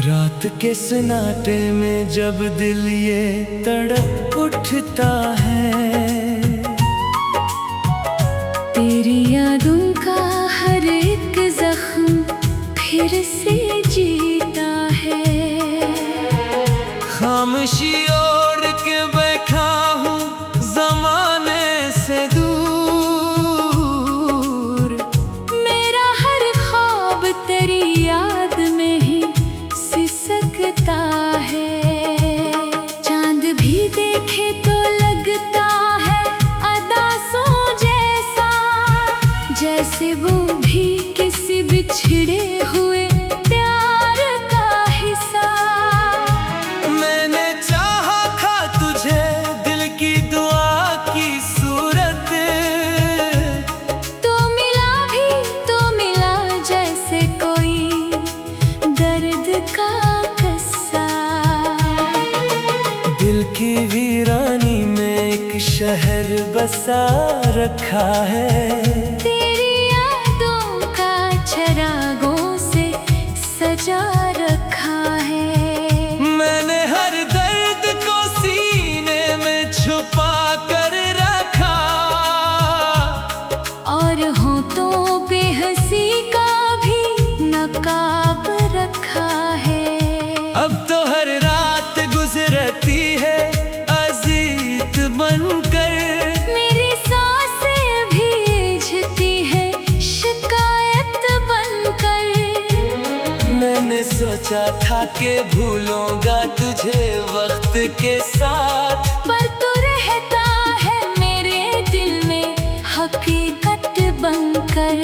रात के सन्नाटे में जब दिल ये तड़प उठता है, तेरी यादों का हर एक जख्म फिर से जीता है। खामोशी ओढ़ के बैठा हूँ ज़माने से दूर, मेरा हर ख्वाब तेरी याद में ही सिसकता है। चांद भी देखे तो लगता है अदासों जैसा, जैसे वो भी किसी बिछड़े हुए प्यार का हिस्सा। मैंने चाहा था तुझे दिल की दुआ की सूरत, तो मिला जैसे कोई दर्द का किस्सा। दिल की वीरानी में एक शहर बसा रखा है, तेरी यादों का चरागों से सजा रखा है। मैंने हर दर्द को सीने में छुपा कर रखा, और होठों पे हंसी का भी नकाब रखा है। अब तो हर रात गुजरती है अजीत बनकर, मेरी सांसें भीजती है शिकायत बनकर। मैंने सोचा था कि भूलूंगा तुझे वक्त के साथ, पर तू रहता है मेरे दिल में हकीकत बनकर।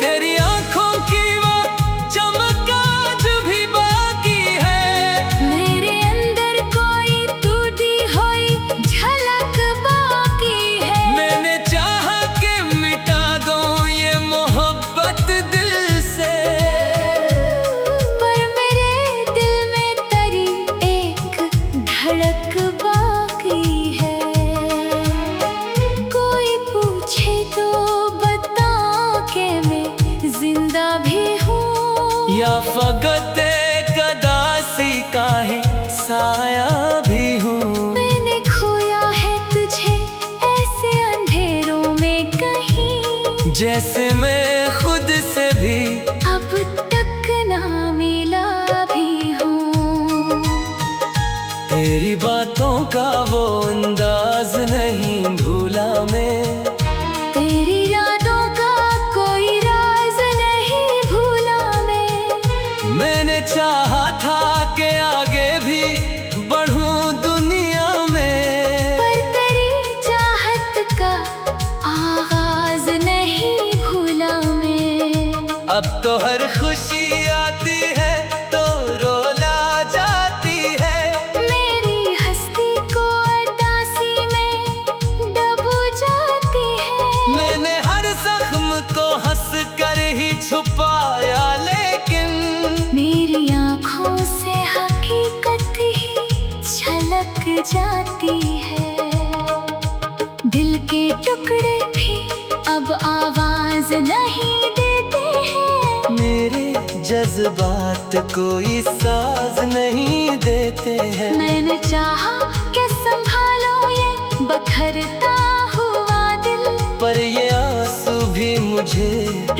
तेरी आंखों की वो चमक आज भी बाकी है, मेरे अंदर कोई टूटी हुई झलक बाकी है। मैंने चाहा कि मिटा दूं ये मोहब्बत दिल से, पर मेरे दिल में तेरी एक धड़क बाकी है। कोई पूछे तो बता के मैं जिंदा भी हूँ, या फकत एक अदासी का ही साया भी हूँ। मैंने खोया है तुझे ऐसे अंधेरों में कहीं, जैसे मैं खुद से भी अब तक ना मिला भी हूँ। तेरी बातों का वो अंदाज नहीं भूला मैं, तेरी यादों का कोई राज नहीं भूला मैं। मैंने चाहा था कि आगे भी बढ़ूं दुनिया में, पर तेरी चाहत का आगाज नहीं भूला मैं। अब तो हर खुशी आती है तो रोला जाती है, मेरी हस्ती को उदासी में डूबो जाती है। मैंने हर जख्म को हंस कर ही छुपाया, लेकिन मेरी आँखों से हकीकत ही झलक जाती है। दिल के टुकड़े भी अब आवाज नहीं देते हैं, मेरे जज्बात कोई साज नहीं देते हैं। मैंने चाहा कि संभालो ये बखरता हुआ दिल, पर ये आंसू भी मुझे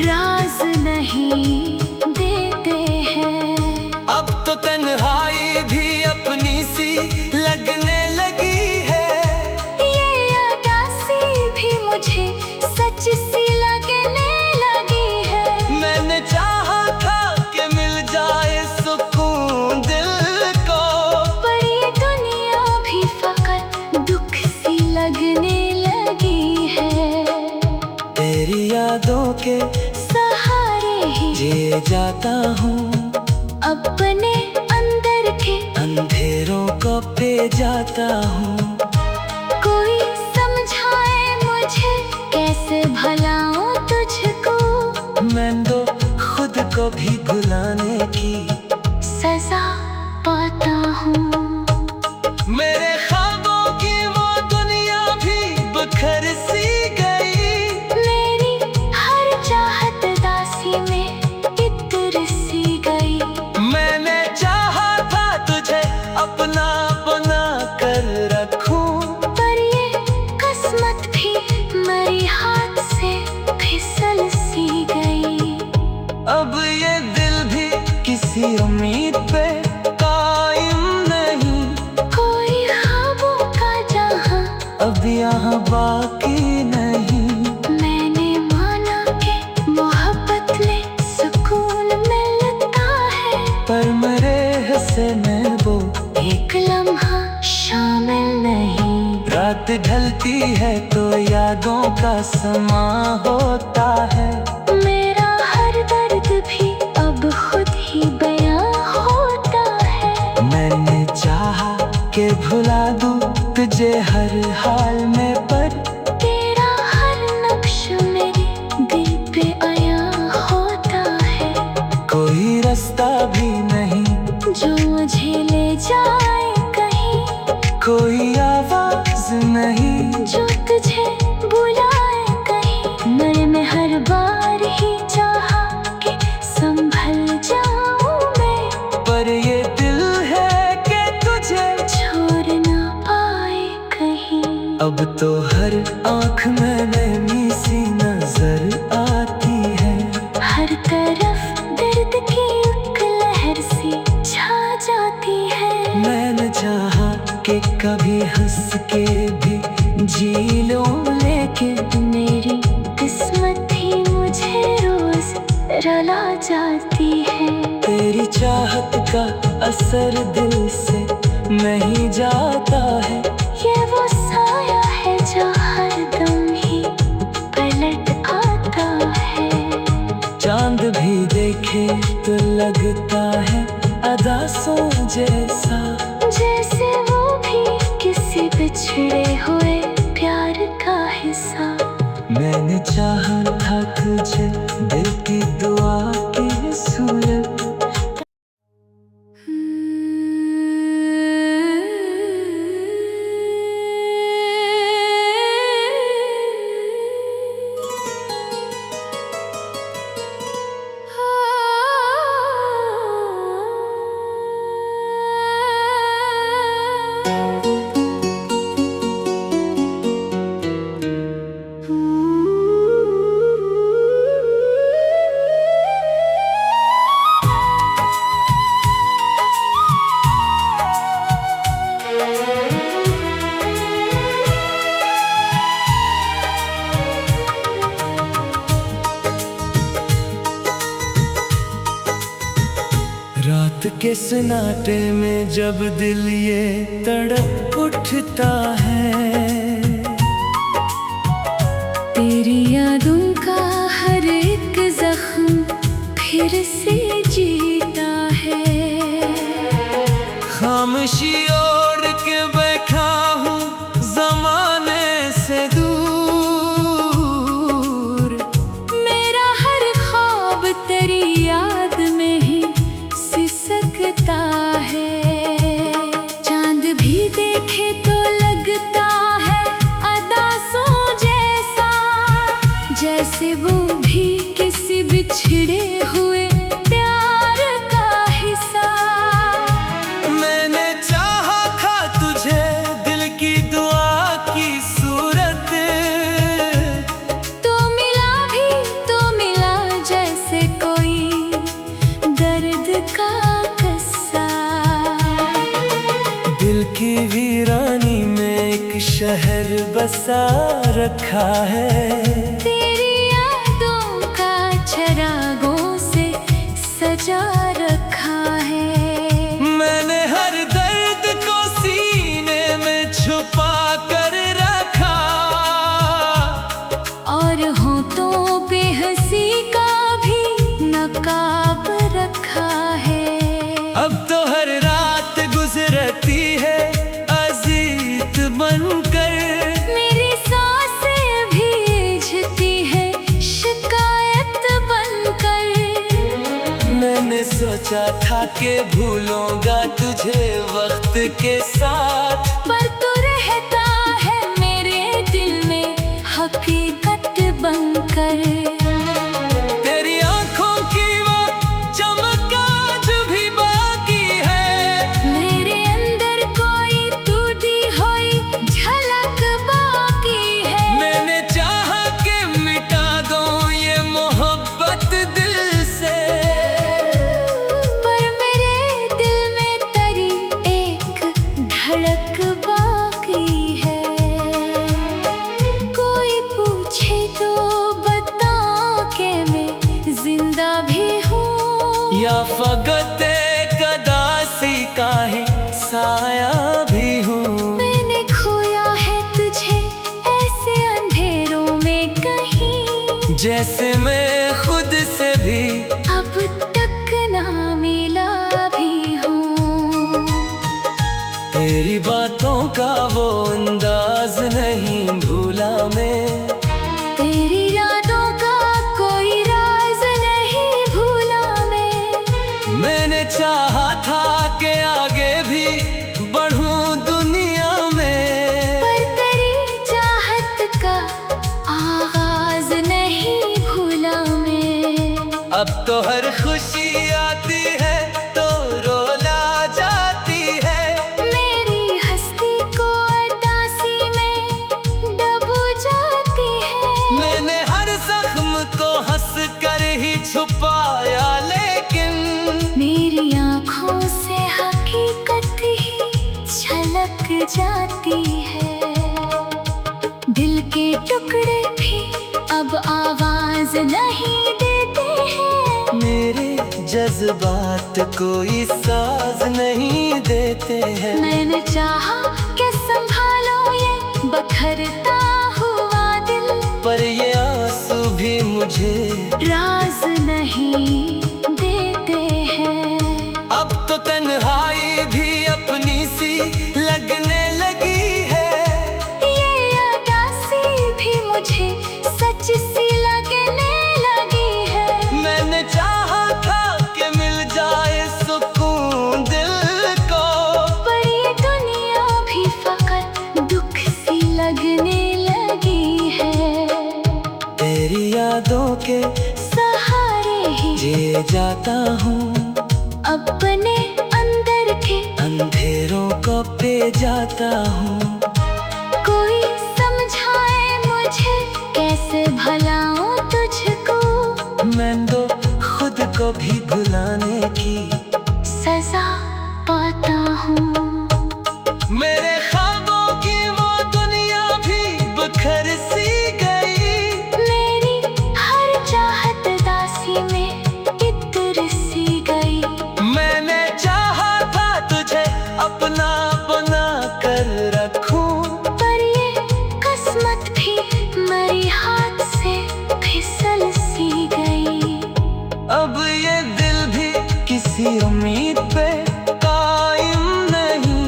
राज नहीं देते हैं। अब तो तन्हाई भी अपनी सी लगने लगी है, ये उदासी भी मुझे सच सी लगने लगी है। मैंने चाहा था कि मिल जाए सुकून दिल को, पर ये दुनिया भी फकत दुख सी लगने लगी है। तेरी यादों के सहारे ही जिए जाता हूँ, अपने अंदर के अंधेरों को पे जाता हूँ। कोई समझाए मुझे कैसे भलाऊं तुझको, मैं तो खुद को भी भुलाने की सजा पाता हूँ। मेरे ख्वाबों की वो दुनिया भी बखर सी गई, मेरी हर चाहत मैंने उम्मीद पे कायम नहीं, कोई ख्वाबों का जहां अब यहाँ बाकी नहीं। मैंने माना कि मोहब्बत में सुकून मिलता है, पर मेरे हिस्से में वो एक लम्हा शामिल नहीं। रात ढलती है तो यादों का समा होता है। मेरा हर दर्द भी अब खुद ही बयां होता है। मैंने चाहा कि भुला दूं तुझे हर हाल में, पर तेरा हर नक्श मेरे दिल पे आया होता है। कोई रास्ता भी नहीं जो मुझे ले जाए कहीं, कोई आवाज नहीं जो तुझे बुलाए कहीं। मैंने हर बार ही चाहा कि संभल जाऊं मैं, पर ये दिल है कि तुझे छोड़ ना पाए कहीं। अब तो हर आँख में नैनी सी नजर आती है। हर तरफ दर्द की एक लहर सी छा जाती है। मैंने चाहा कि कभी हंस के भी जी लो, लेकिन मेरी किस्मत ही मुझे रोज रुला जाती है। तेरी चाहत का असर दिल से नहीं जाता है। ये वो साया है जो हरदम ही पलट आता है। चांद भी देखे तो लगता है अदासों जैसा, जैसे वो भी किसी बिछड़े हुए प्यार का हिस्सा। मैंने चाहा था तुझे दिल की दुआ की सूरत। रात के सन्नाटे में जब दिल ये तड़प उठता है, तेरी यादों का हर एक जख्म फिर से जीता है। खामोशी ओढ़ के बैठा हूँ जमाने से दूर। मेरा हर ख्वाब तेरी याद में ही सिसकता है। चांद भी देखे तो लगता है अदासों जैसा, जैसे वो भी किसी बिछड़े हुए प्यार का हिस्सा। मैंने चाहा था तुझे दिल की दुआ की सूरत, तो मिला जैसे कोई दर्द का किस्सा। दिल की वीरानी में एक शहर बसा रखा है। तेरी यादों का चरागों से सजा रखा है। मैंने हर दर्द को सीने में छुपा कर रखा, और होठों पे हंसी का भी नकाब रखा है। अब तो हर रात गुजरती है अजीत बनकर। मेरी सांसें भीजती है शिकायत बनकर। मैंने सोचा था कि भूलूंगा तुझे वक्त के साथ, पर तू रहता है मेरे दिल में हकीकत बनकर। तेरी आंखों की वो चमक आज भी बाकी है। मेरे अंदर कोई टूटी हुई झलक बाकी है। मैंने चाहा कि मिटा दूं ये मोहब्बत दिल से, पर मेरे जैसे मैं खुद से भी अब तक ना मिला भी हूँ। तेरी बातों का वो अंदाज नहीं भूला मैं, तेरी यादों का कोई राज नहीं भूला मैं। मैंने चाहा था कि आगे भी बढ़ूं दुनिया में, पर तेरी चाहत का आगाज नहीं भूला मैं। अब तो हर खुशी आती है तो रोला जाती है, मेरी हस्ती को उदासी में डूब जाती है। मैंने हर जख्म को हंस कर ही छुपाया, लेकिन मेरी आँखों से हकीकत ही झलक जाती है। दिल के टुकड़े भी अब आवाज नहीं देते हैं, मेरे जज्बात कोई साज नहीं देते हैं। मैंने चाहा कि संभालो ये बखरता हुआ दिल, पर ये आंसू भी मुझे राज नहीं देते हैं। अब तो तन्हाई भी अपनी सी लगने लगी है, ये उदासी भी मुझे सच सी लगने लगी है। मैंने चाहा था कि मिल जाए सुकून दिल को, पर ये दुनिया भी फकत दुख सी लगने लगी है। तेरी यादों के सहारे ही जी जाता हूँ, अपने अंदर के अंधेरों को पे जाता हूँ। कोई समझाए मुझे कैसे भलाऊं तुझको, मैं तो खुद को भी भुलाने की सजा पाता हूँ। मेरे ख्वाबों की वो दुनिया भी बिखर सी गई, मेरी हर चाहत दासी में इतर सी गई। मैंने चाहा था तुझे अपना बना कर रखूं, पर ये किस्मत भी मेरे हाथ से फिसल सी गई। अब ये दिल भी किसी उम्मीद पे कायम नहीं,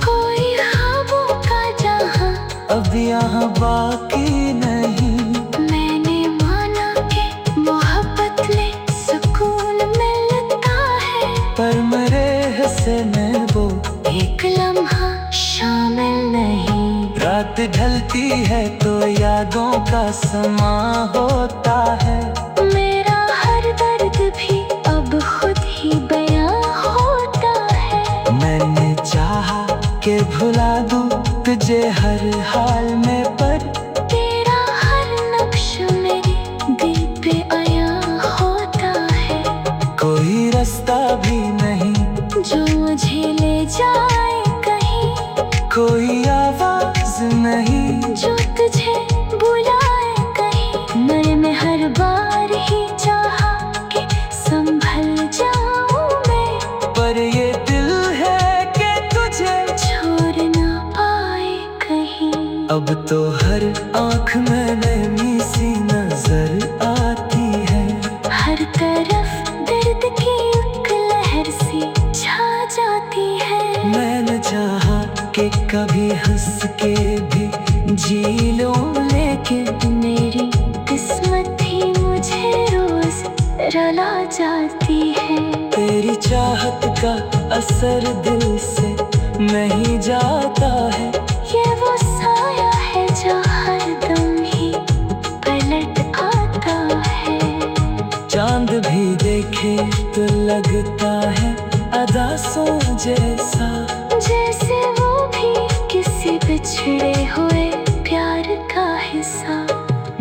कोई ख्वाबों का जहां अब यहाँ बाकी नहीं। मैंने माना कि मोहब्बत में सुकून मिलता है, पर मेरे हिस्से में वो एक लम्हा शामिल नहीं। रात ढलती है तो यादों का समा होता है, मेरा हर दर्द भी अब खुद ही बयां होता है। मैंने चाहा कि भुला दूं तुझे हर हाल में, पर तेरा हर नक्श मेरे दिल पे आया होता है। कोई रास्ता भी नहीं जो मुझे ले जाए कहीं, कोई आवाज नहीं जो तुझे बुलाए कहीं। मैंने हर बार ही चाहा कि संभल जाऊं मैं, पर ये दिल है कि तुझे छोड़ ना पाए कहीं। अब तो हर आँख में नैनी सी नजर आती है, हर तरफ दर्द की एक लहर सी छा जाती है। मैंने चाहा कि कभी हंस के भी जी लो, लेकिन मेरी किस्मत ही मुझे रोज रुला जाती है। तेरी चाहत का असर दिल से नहीं जाता है, ये वो साया है जो हर दम ही पलट आता है। चांद भी देखे तो लगता है अदासों जैसा, जैसे वो भी किसी बिछड़े हुए प्यार का हिस्सा।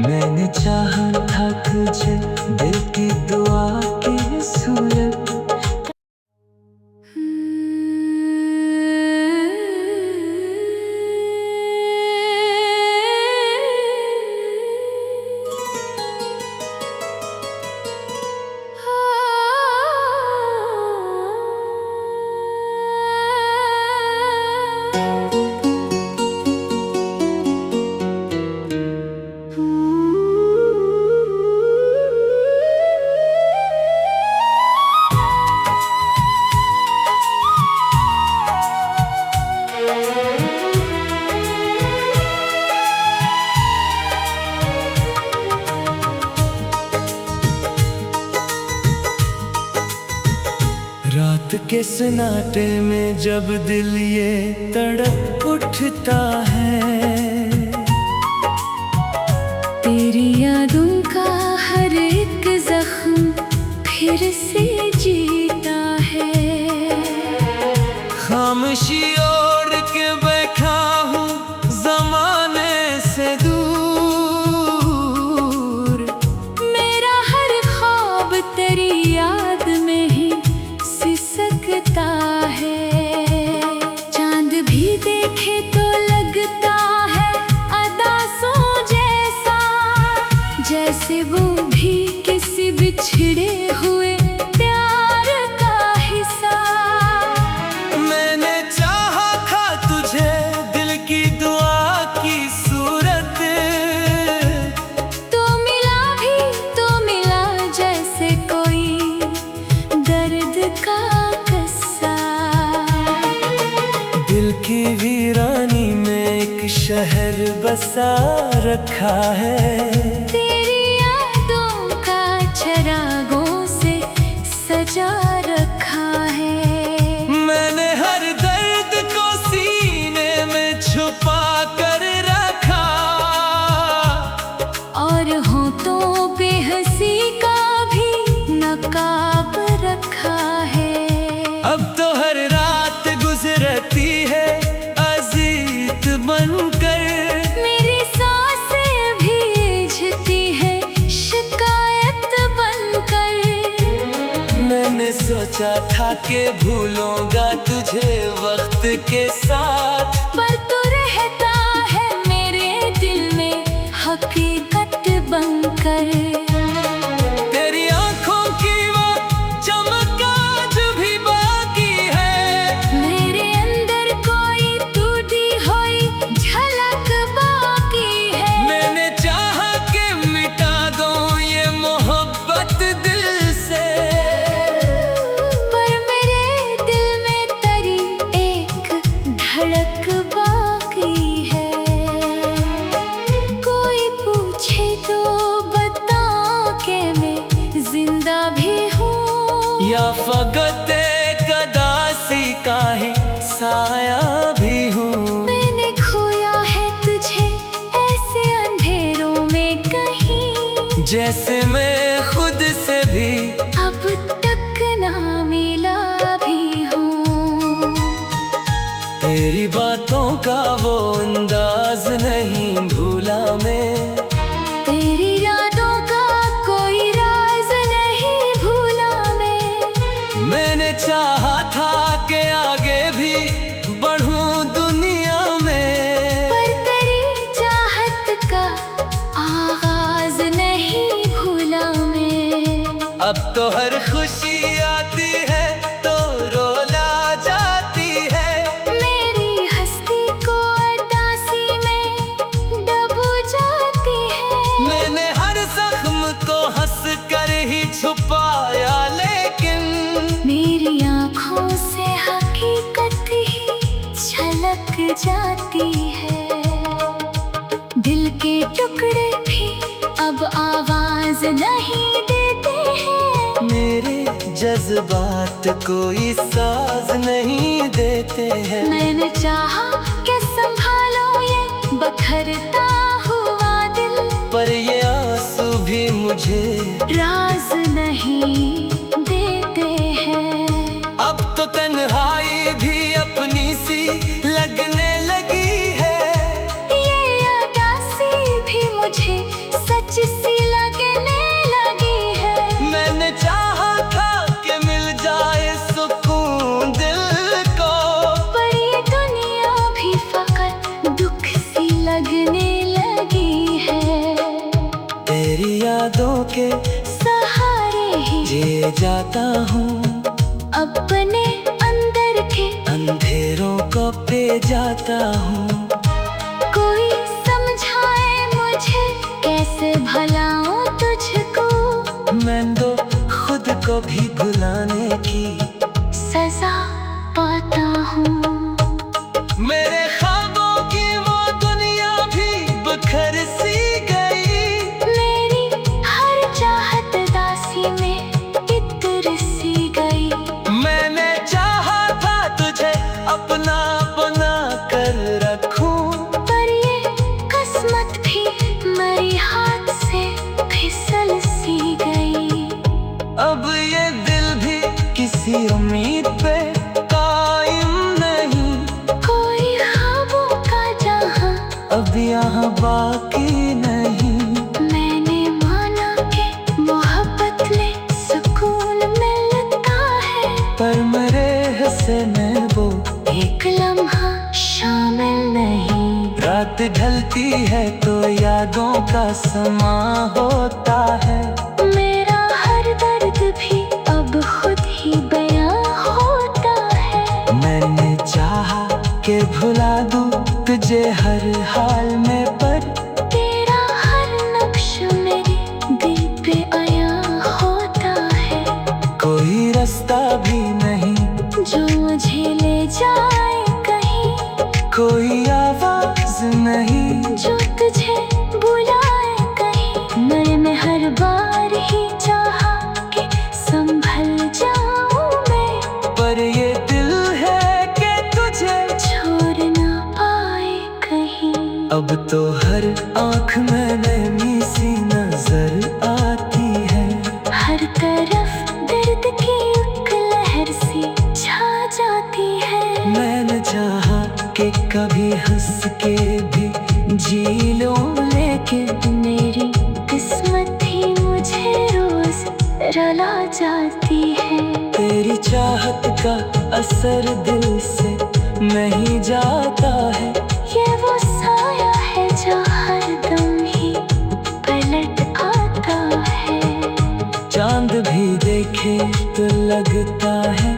मैंने चाहा था तुझे दिल की दुआ की सूरत, के सन्नाटे में जब दिल ये तड़प उठता है, तेरी यादों का हर एक जख्म फिर से जीता है। खामोशी ओढ़ के बैठा हूँ जमाने से दूर, मेरा हर ख्वाब तेरी याद में ही सिसकता है। चांद भी देखे तो लगता है अदासों जैसा, जैसे वो भी किसी बिछड़े हुए प्यार का हिस्सा। मैंने चाहा था तुझे दिल की दुआ की सूरत, तो मिला जैसे कोई दर्द का किस्सा। दिल की वीरानी में एक शहर बसा रखा है, तेरी यादों का चरागों से सजा रखा है। मैंने हर दर्द को सीने में छुपा कर रखा, और होठों पे हंसी का भी नकाब रखा है। अब तो हर रात गुजरती है अजीत बनकर, मेरी सांसें भीजती है शिकायत बनकर। मैंने सोचा था कि भूलूंगा तुझे वक्त के साथ, पर तू रहता है मेरे दिल में हकीकत बनकर। तेरी आंखों की वो चमक आज भी बाकी है, मेरे अंदर कोई टूटी हुई झलक बाकी है। मैंने चाहा कि मिटा दूं ये मोहब्बत दिल से, पर मेरे दिल में तेरी एक धड़क बाकी है। कोई पूछे तो बता के मैं जिंदा भी हूँ, या फकत एक अदासी का ही साया भी हूँ। मैंने खोया है तुझे ऐसे अंधेरों में कहीं, जैसे मैं खुद से भी अब तक ना मिला भी हूँ। तेरी बातों का वो अंदाज नहीं भूला मैं, तेरी यादों का कोई राज नहीं भूला मैं। मैंने चाहा था कि आगे भी बढ़ूं दुनिया में, पर तेरी चाहत का आगाज नहीं भूला मैं। अब तो हर खुशी आती है तो रोला जाती है, मेरी हस्ती को उदासी में डूब जाती है। मैंने हर जख्म को हंस कर ही छुपाया, लेकिन मेरी आँखों से हकीकत ही झलक जाती है। दिल के टुकड़े भी अब आवाज नहीं देते हैं, मेरे जज्बात कोई साज नहीं देते हैं। मैंने चाहा कि संभालो ये बखरता हुआ दिल, पर ये आंसू भी मुझे राज नहीं देते हैं। अब तो तन्हाई भी अपनी सी लगने लगी है, ये उदासी भी मुझे सच सी लगने लगी है। मैंने चाहा था कि मिल जाए सुकून दिल को, पर ये दुनिया भी फकत दुख सी लगने लगी है। तेरी यादों के सहारे ही जिए जाता हूँ, अपने अंदर के अंधेरों को पे जाता हूँ। कोई समझाए मुझे कैसे भलाऊं तुझको, मैं तो खुद को भी भुलाने की सजा पाता हूँ। मेरे ख्वाबों की वो दुनिया भी बिखर सी गई, मेरी हर चाहत दासी में इतर सी गई। मैंने यहाँ बाकी नहीं। मैंने माना कि मोहब्बत में सुकून मिलता है, पर मेरे हिस्से में वो एक लम्हा शामिल नहीं। रात ढलती है तो यादों का समा होता है। मेरा हर दर्द भी अब खुद ही बयां होता है। मैंने चाहा कि भुला दूं तुझे हर हाल में, पर तेरा हर नक्श मेरे दिल पे आया होता है। कोई रास्ता भी नहीं जो मुझे ले जाए कहीं, कोई आवाज नहीं जो तुझे बुलाए कहीं। मैंने हर बार ही चाहा कि संभल जाऊं मैं, पर ये दिल है कि तुझे छोड़ ना पाए कहीं। अब तो हर आँख में नैनी सी नजर आती है। हर तरफ दर्द की एक लहर सी छा जाती है। मैंने चाहा कि कभी हंस के भी जी लूं, लेकिन मेरी किस्मत ही मुझे रोज रुला जाती है। तेरी चाहत का असर दिल से नहीं जाता है। ये वो साया है जो हर दम ही पलट आता है। चांद भी देखे तो लगता है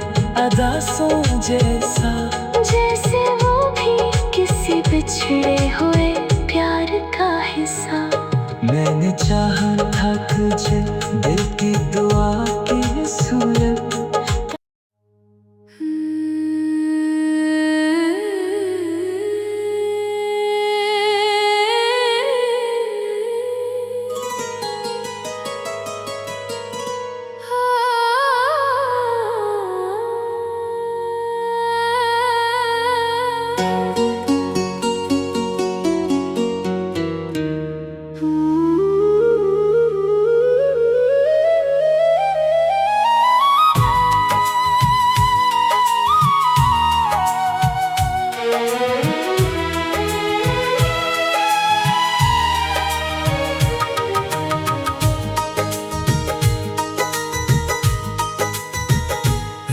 अदा सो जैसा, जैसे वो भी किसी बिछड़े हुए प्यार का हिस्सा। मैंने चाहा था तुझे दिल की दुआ की सूरत।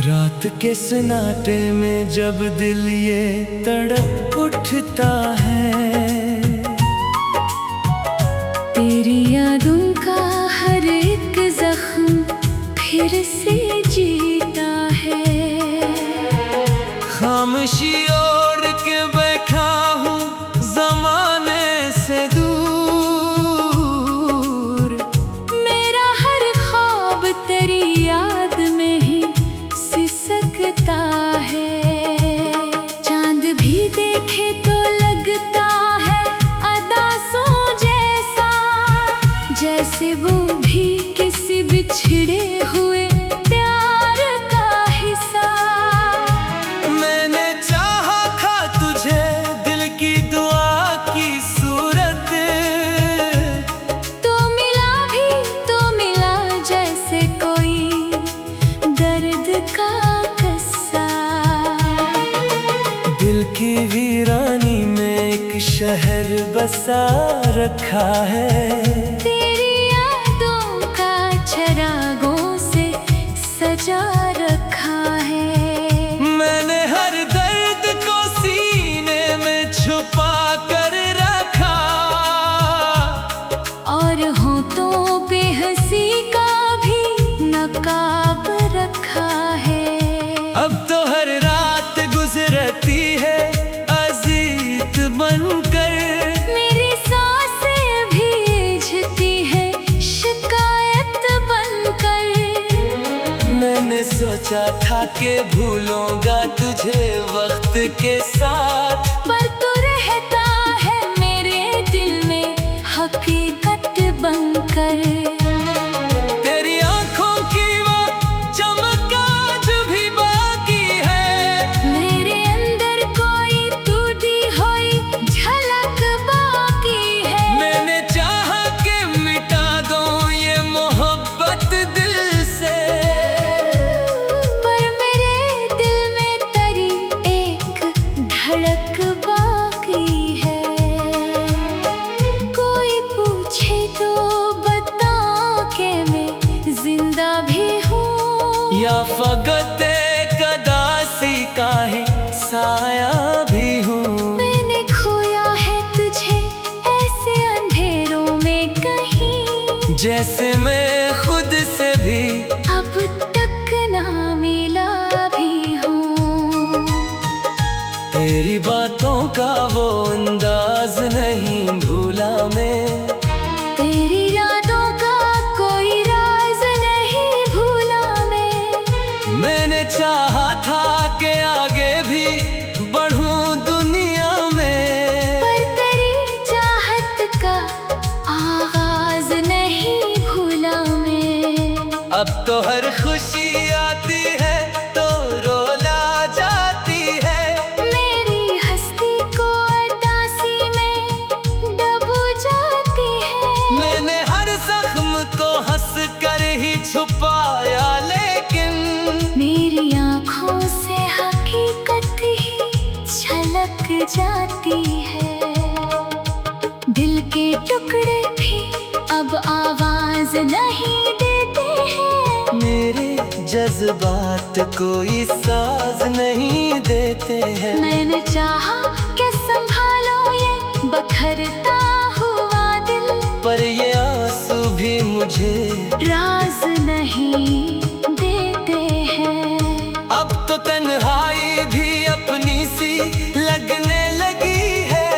रात के सन्नाटे में जब दिल ये तड़प उठता है, तेरी यादों का हर एक जख्म फिर से जीता है। खामोशी ओढ़ के बैठा हूँ जमाने से दूर। मेरा हर ख्वाब तेरी याद में ही सिसकता है। चांद भी देखे तो लगता है अदा सो जैसा, जैसे वो भी किसी बिछड़े हुए प्यार का हिस्सा। मैंने चाहा था तुझे दिल की दुआ की सूरत, तो मिला भी तो मिला जैसे कोई दर्द का किस्सा। दिल की वीरानी में एक शहर बसा रखा है। तेरी यादों का चरागों से सजा रखा है। मैंने हर दर्द को सीने में छुपा कर रखा, और होठों पे हंसी का भी नकाब रखा है। अब तो हर रात गुजरती है अजीत बनकर। मेरी सांसें भीजती है शिकायत बनकर। मैंने सोचा था कि भूलूंगा तुझे वक्त के साथ, पर तू रहता है मेरे दिल में हकीकत बनकर। तेरी आंखों की वो चमक आज भी बाकी है। मेरे अंदर कोई टूटी हुई झलक बाकी है। मैंने चाहा कि मिटा दूं ये मोहब्बत दिल से, पर मेरे दिल में तेरी एक साया भी हूँ। मैंने खोया है तुझे ऐसे अंधेरों में कहीं, जैसे मैं खुद से भी अब तक ना मिला भी हूँ। तेरी बातों का वो अंदाज नहीं भूला मैं, तेरी यादों का कोई राज नहीं भूला मैं। मैंने चाहा था कि आगे भी बढ़ूं दुनिया में, पर तेरी चाहत का आगाज नहीं भूला मैं। अब तो हर खुशी आती है तो रोला जाती है, मेरी हस्ती को उदासी में डूब जाती है। मैंने हर जख्म को हंस कर ही छुपाया, लेकिन मेरी आँखों से हकीकत ही झलक जाती है। दिल के टुकड़े भी अब आवाज नहीं देते हैं, मेरे जज्बात कोई साज नहीं देते हैं। मैंने चाहा कि संभालो ये बखरता हुआ दिल, पर ये आंसू भी मुझे राज नहीं देते हैं। अब तो तन्हाई भी अपनी सी लगने लगी है,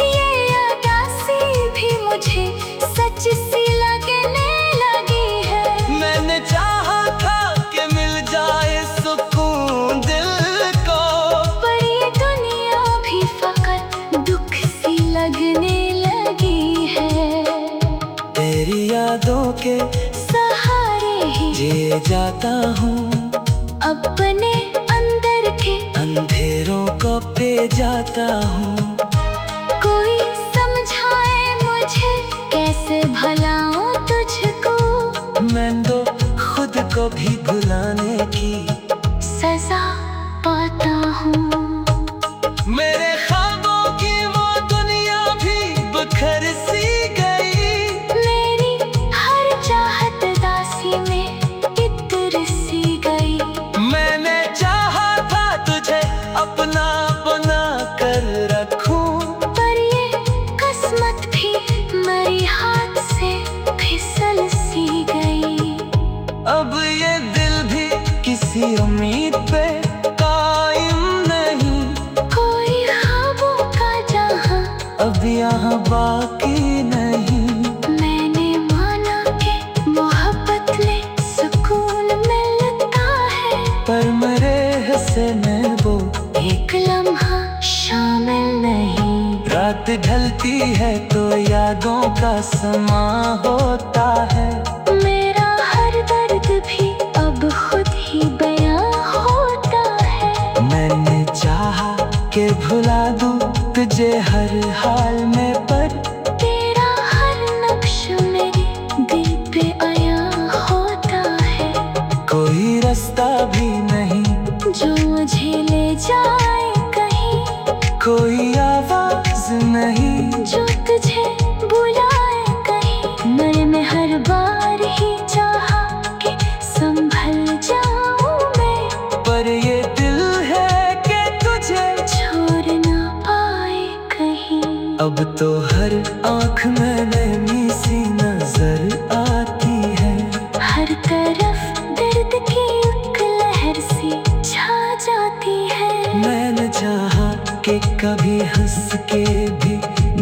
ये उदासी भी मुझे सच सी लगने लगी है। मैंने चाहा था कि मिल जाए सुकून दिल को, पर ये दुनिया भी फकत दुख सी लगने लगी है। तेरी यादों के सहारे ही जिए जाता हूँ, अपने अंदर के अंधेरों को पे जाता हूँ। कोई समझाए मुझे कैसे भलाऊं तुझको, मैं तो खुद को भी भुलाने की सजा पाता हूँ। मेरे ख्वाबों की वो दुनिया भी बिखर सी गई, मेरी हर चाहत दासी में इतर सी गई। मैंने चाहा था तुझे अपना बना कर रखूं, पर ये किस्मत भी मेरी हाथ से फिसल सी गई। अब ये दिल भी किसी उम्मीद पे कायम नहीं, कोई ख्वाबों का जहां अब यहाँ बाकी नहीं। मैंने माना कि मोहब्बत में सुकून मिलता है, पर मेरे हिस्से में वो एक लम्हा शामिल नहीं। रात ढलती है तो यादों का समा होता है, मेरा हर दर्द भी अब खुद ही बयां होता है। मैंने चाहा कि भुला दूं तुझे हर हाल में, पर तेरा हर नक्श मेरे दिल पे आया होता है। कोई रास्ता भी नहीं जो मुझे ले जाए कहीं, कोई आवाज नहीं जो तुझे बुलाए कहीं। मैंने हर बार ही चाहा कि संभल जाऊं मैं, पर ये दिल है कि तुझे छोड़ ना पाए कहीं। अब तो हर आँख में नैनी सी नजर आती है, हर तरफ दर्द की एक लहर सी छा जाती है। मैंने चाहा कि कभी हंस के भी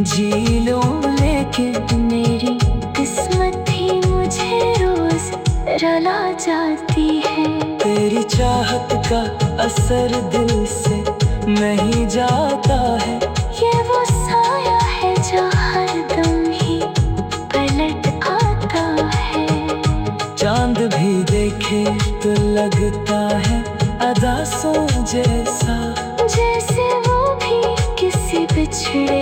जी लूं, लेकिन मेरी किस्मत ही मुझे रोज रुला जाती है। तेरी चाहत का असर दिल से नहीं जाता है, ये वो साया है जो हरदम ही पलट आता है। चांद भी देखे तो लगता है अदासों जैसा, जैसे वो भी किसी बिछड़े